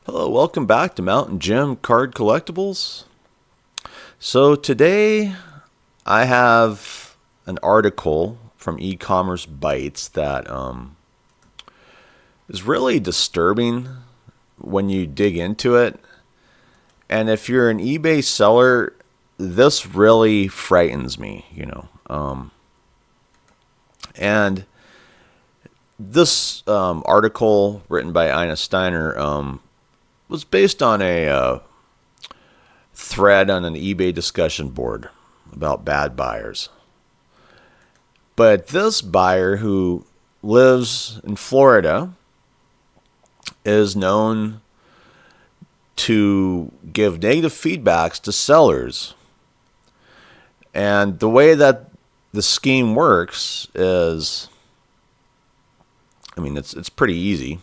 Hello, welcome back to Mountain Jim Card Collectibles. So today I have an article from e-commerce Bytes that is really disturbing when you dig into it. And if you're an eBay seller, this really frightens me. And this article written by Ina Steiner was based on a thread on an eBay discussion board about bad buyers. But this buyer who lives in Florida is known to give negative feedbacks to sellers. And the way that the scheme works is, it's pretty easy.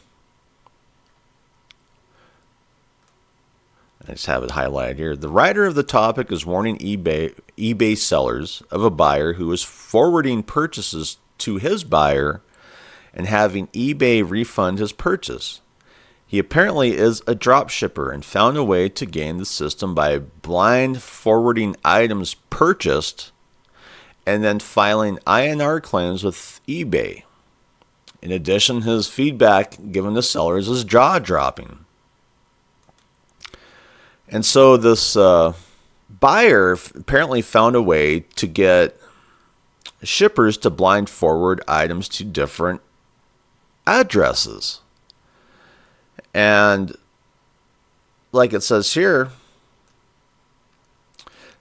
I just have it highlighted here. The writer of the topic is warning eBay sellers of a buyer who is forwarding purchases to his buyer and having eBay refund his purchase. He apparently is a drop shipper and found a way to game the system by blind forwarding items purchased and then filing INR claims with eBay. In addition, his feedback given to sellers is jaw-dropping. And so this buyer apparently found a way to get shippers to blind forward items to different addresses. And like it says here,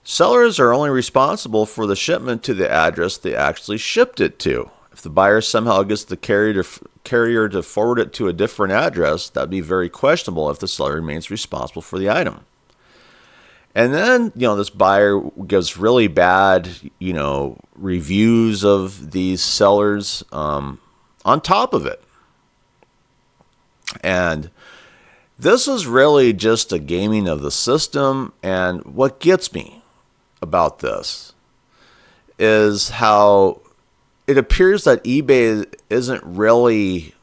sellers are only responsible for the shipment to the address they actually shipped it to. If the buyer somehow gets the carrier to forward it to a different address, that would be very questionable if the seller remains responsible for the item. And then, this buyer gives really bad, reviews of these sellers on top of it. And this is really just a gaming of the system. And what gets me about this is how it appears that eBay isn't really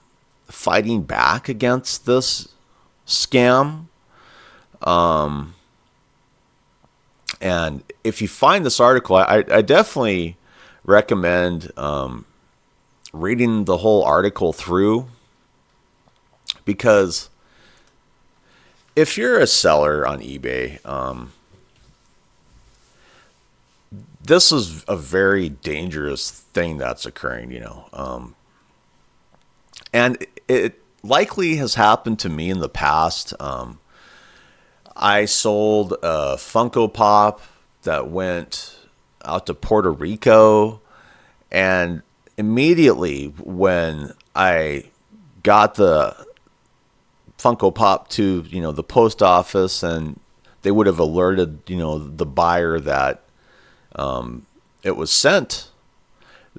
fighting back against this scam. And if you find this article, I definitely recommend reading the whole article through, because if you're a seller on eBay, this is a very dangerous thing that's occurring, and it likely has happened to me in the past. I sold a Funko Pop that went out to Puerto Rico, and immediately when I got the Funko Pop to, the post office, and they would have alerted, the buyer that it was sent,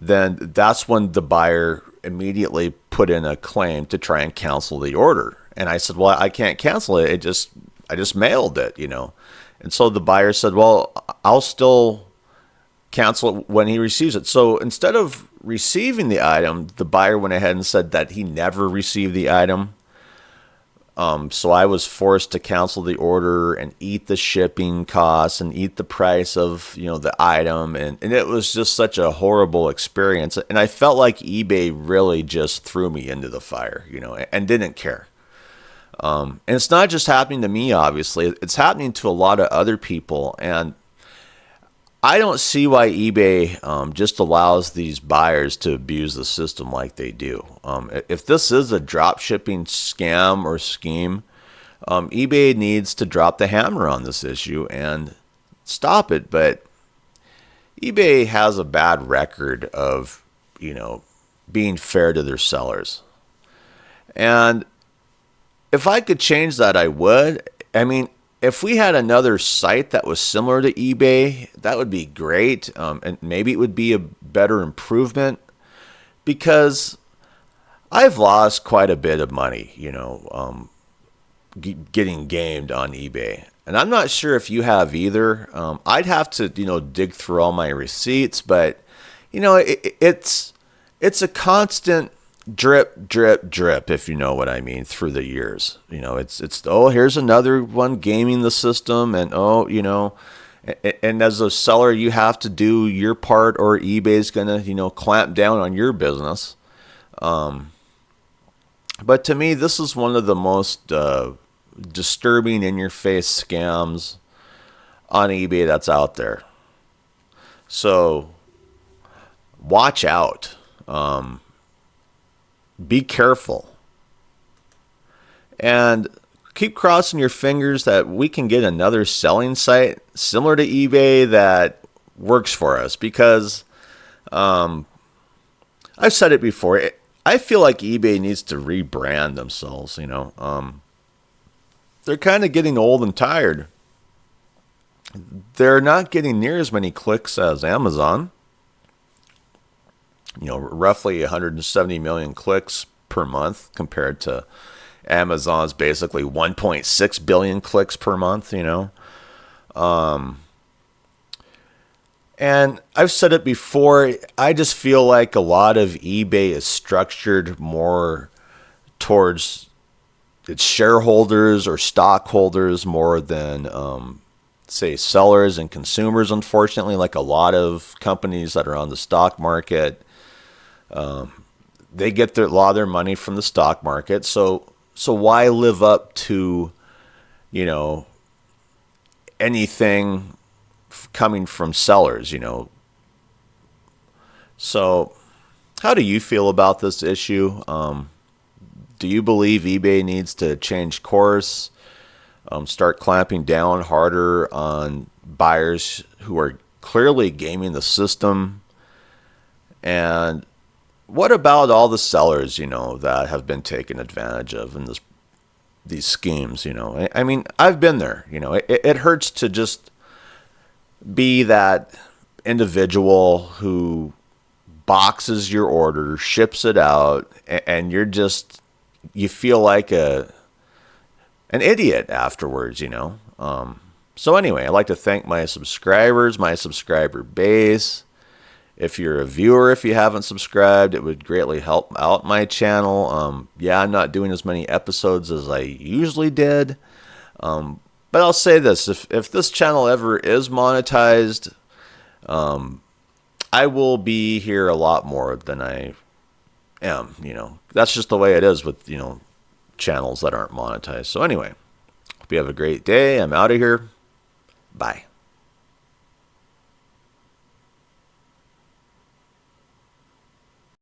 then that's when the buyer immediately put in a claim to try and cancel the order. And I said, well, I can't cancel it. I just mailed it, And so the buyer said, well, I'll still cancel it when he receives it. So instead of receiving the item, the buyer went ahead and said that he never received the item. So I was forced to cancel the order and eat the shipping costs and eat the price of, the item. And it was just such a horrible experience. And I felt like eBay really just threw me into the fire, and didn't care. And it's not just happening to me, obviously. It's happening to a lot of other people. And I don't see why eBay just allows these buyers to abuse the system like they do. If this is a drop shipping scam or scheme, eBay needs to drop the hammer on this issue and stop it. But eBay has a bad record of, being fair to their sellers. And if I could change that, I would. If we had another site that was similar to eBay, that would be great. And maybe it would be a better improvement, because I've lost quite a bit of money, getting gamed on eBay. And I'm not sure if you have either. I'd have to, dig through all my receipts, but, it's a constant drip, drip, drip, if you know what I mean, through the years. It's oh, here's another one gaming the system, and oh, and as a seller, you have to do your part, or eBay's gonna, clamp down on your business. But to me, this is one of the most disturbing, in-your-face scams on eBay that's out there. So watch out. Be careful. And keep crossing your fingers that we can get another selling site similar to eBay that works for us. Because I've said it before. I feel like eBay needs to rebrand themselves. They're kind of getting old and tired. They're not getting near as many clicks as Amazon. Roughly 170 million clicks per month compared to Amazon's basically 1.6 billion clicks per month, And I've said it before, I just feel like a lot of eBay is structured more towards its shareholders or stockholders more than, say, sellers and consumers, unfortunately, like a lot of companies that are on the stock market. They get a lot of their money from the stock market. So why live up to, anything coming from sellers, So how do you feel about this issue? Do you believe eBay needs to change course, start clamping down harder on buyers who are clearly gaming the system? And what about all the sellers, that have been taken advantage of in these schemes? I mean, I've been there. It hurts to just be that individual who boxes your order, ships it out, and you feel like an idiot afterwards. So anyway, I'd like to thank my subscribers, my subscriber base. If you're a viewer, if you haven't subscribed, it would greatly help out my channel. I'm not doing as many episodes as I usually did. But I'll say this, if this channel ever is monetized, I will be here a lot more than I am. That's just the way it is with, channels that aren't monetized. So anyway, hope you have a great day. I'm out of here. Bye.